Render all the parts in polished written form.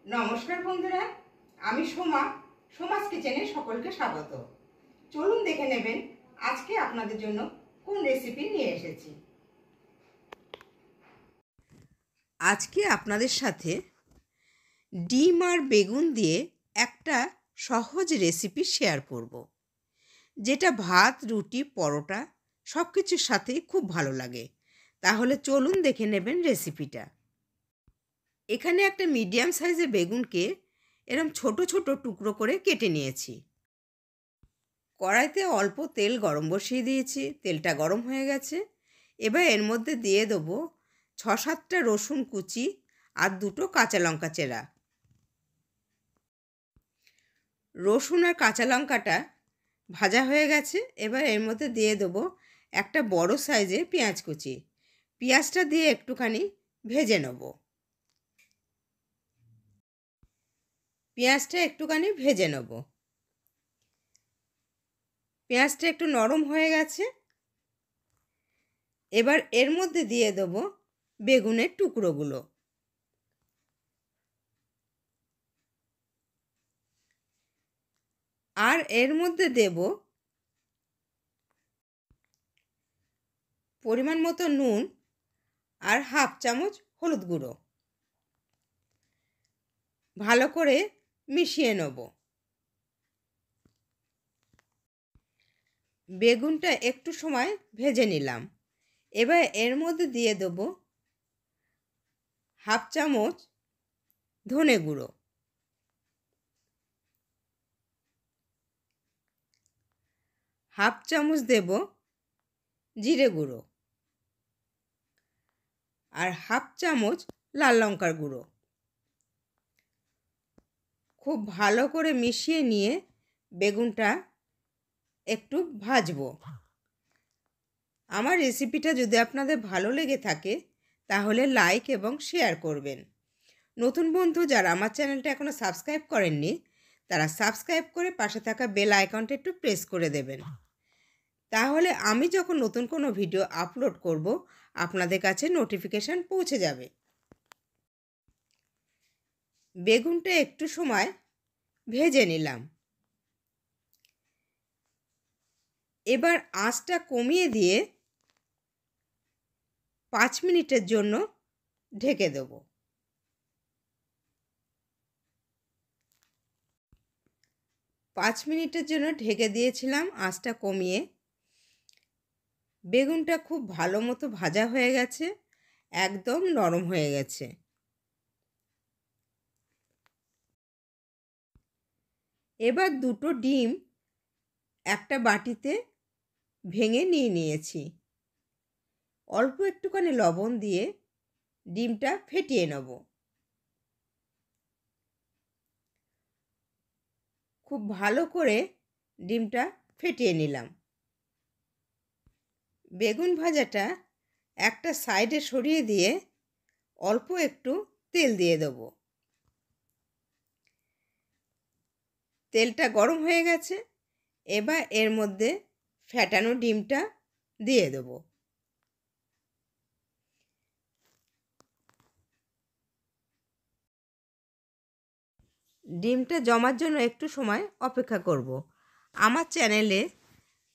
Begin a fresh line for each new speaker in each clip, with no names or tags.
নমস্কার বন্ধুরা, আমি সোমা। সোমাস কিচেনে সকলকে স্বাগত। চলুন দেখে নেবেন আজকে আপনাদের জন্য কোন রেসিপি নিয়ে এসেছি। আজকে আপনাদের সাথে ডিম আর বেগুন দিয়ে একটা সহজ রেসিপি শেয়ার করব, যেটা ভাত, রুটি, পরোটা সব কিছুর সাথেই খুব ভালো লাগে। তাহলে চলুন দেখে নেবেন রেসিপিটা। এখানে একটা মিডিয়াম সাইজের বেগুনকে এরকম ছোট ছোট টুকরো করে কেটে নিয়েছি। কড়াইতে অল্প তেল গরম বসিয়ে দিয়েছি। তেলটা গরম হয়ে গেছে। এবার এর মধ্যে দিয়ে দেবো 6-7টা রসুন কুচি আর 2টো কাঁচা লঙ্কা চেরা। রসুন আর কাঁচা লঙ্কাটা ভাজা হয়ে গেছে। এবার এর মধ্যে দিয়ে দেবো একটা বড় সাইজের পেঁয়াজ কুচি। পেঁয়াজটা দিয়ে একটুখানি ভেজে নেব। পেঁয়াজটা একটু নরম হয়ে গেছে। এবার এর মধ্যে দিয়ে দেবো বেগুনের টুকরোগুলো। আর এর মধ্যে দেব পরিমাণ মতো নুন আর 1/2 চামচ হলুদ গুঁড়ো। ভালো করে মিশিয়ে নেব। বেগুনটা একটু সময় ভেজে নিলাম। এবার এর মধ্যে দিয়ে দেব 1/2 চামচ ধনে গুঁড়ো, 1/2 চামচ দেব জিরে গুঁড়ো আর 1/2 চামচ লাল লঙ্কার গুঁড়ো। খুব ভালো করে মিশিয়ে নিয়ে বেগুনটা একটু ভাজবো। আমার রেসিপিটা যদি আপনাদের ভালো লেগে থাকে তাহলে লাইক এবং শেয়ার করবেন। নতুন বন্ধু যারা আমার চ্যানেলটা এখনও সাবস্ক্রাইব করেননি তারা সাবস্ক্রাইব করে পাশে থাকা বেল আইকনটা একটু প্রেস করে দেবেন। তাহলে আমি যখন নতুন কোনো ভিডিও আপলোড করব আপনাদের কাছে নোটিফিকেশান পৌঁছে যাবে। বেগুনটা একটু সময় ভেজে নিলাম। এবার আঁচটা কমিয়ে দিয়ে 5 মিনিটের জন্য ঢেকে দেব। 5 মিনিটের জন্য ঢেকে দিয়েছিলাম আঁচটা কমিয়ে। বেগুনটা খুব ভালো মতো ভাজা হয়ে গেছে, একদম নরম হয়ে গেছে। এবার 2টো ডিম একটা বাটিতে ভেঙে নিয়েছি। অল্প একটুখানি লবণ দিয়ে ডিমটা ফেটিয়ে নেব। খুব ভালো করে ডিমটা ফেটিয়ে নিলাম। বেগুন ভাজাটা একটা সাইডে সরিয়ে দিয়ে অল্প একটু তেল দিয়ে দেব। তেলটা গরম হয়ে গেছে। এবার এর মধ্যে ফেটানো ডিমটা দিয়ে দেব। ডিমটা জমার জন্য একটু সময় অপেক্ষা করব। আমার চ্যানেলে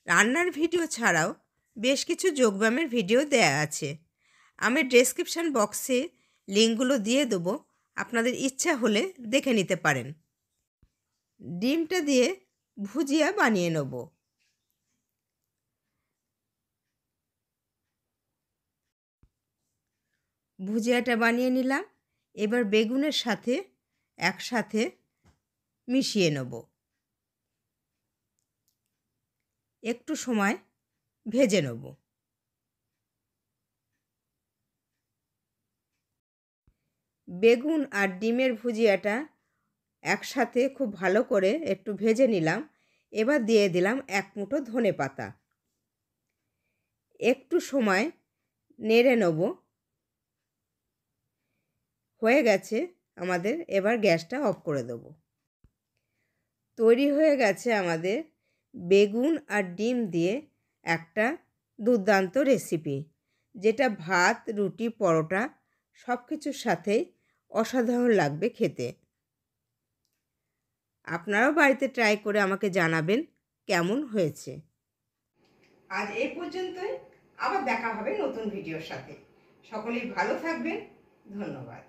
রান্নার ভিডিও ছাড়াও বেশ কিছু যোগব্যায়ামের ভিডিও দেয়া আছে। আমি ডেসক্রিপশান বক্সে লিঙ্কগুলো দিয়ে দেবো, আপনাদের ইচ্ছা হলে দেখে নিতে পারেন। ডিমটা দিয়ে ভুজিয়া বানিয়ে নেব। ভুজিয়াটা বানিয়ে নিলাম। এবার বেগুনের সাথে একসাথে মিশিয়ে নেব। একটু সময় ভেজে নেব। বেগুন আর ডিমের ভুজিয়াটা একসাথে খুব ভালো করে একটু ভেজে নিলাম। এবার দিয়ে দিলাম 1 মুঠো ধনেপাতা। একটু সময় নেড়ে নেব। হয়ে গেছে আমাদের। এবার গ্যাসটা অফ করে দেব। তৈরি হয়ে গেছে আমাদের বেগুন আর ডিম দিয়ে একটা দুর্দান্ত রেসিপি, যেটা ভাত, রুটি, পরোটা সব কিছুর সাথেই অসাধারণ লাগবে খেতে। আপনারাও বাড়িতে ট্রাই করে আমাকে জানাবেন কেমন হয়েছে। আজ এই পর্যন্তই, আবার দেখা হবে নতুন ভিডিওর সাথে। সকলেই ভালো থাকবেন। ধন্যবাদ।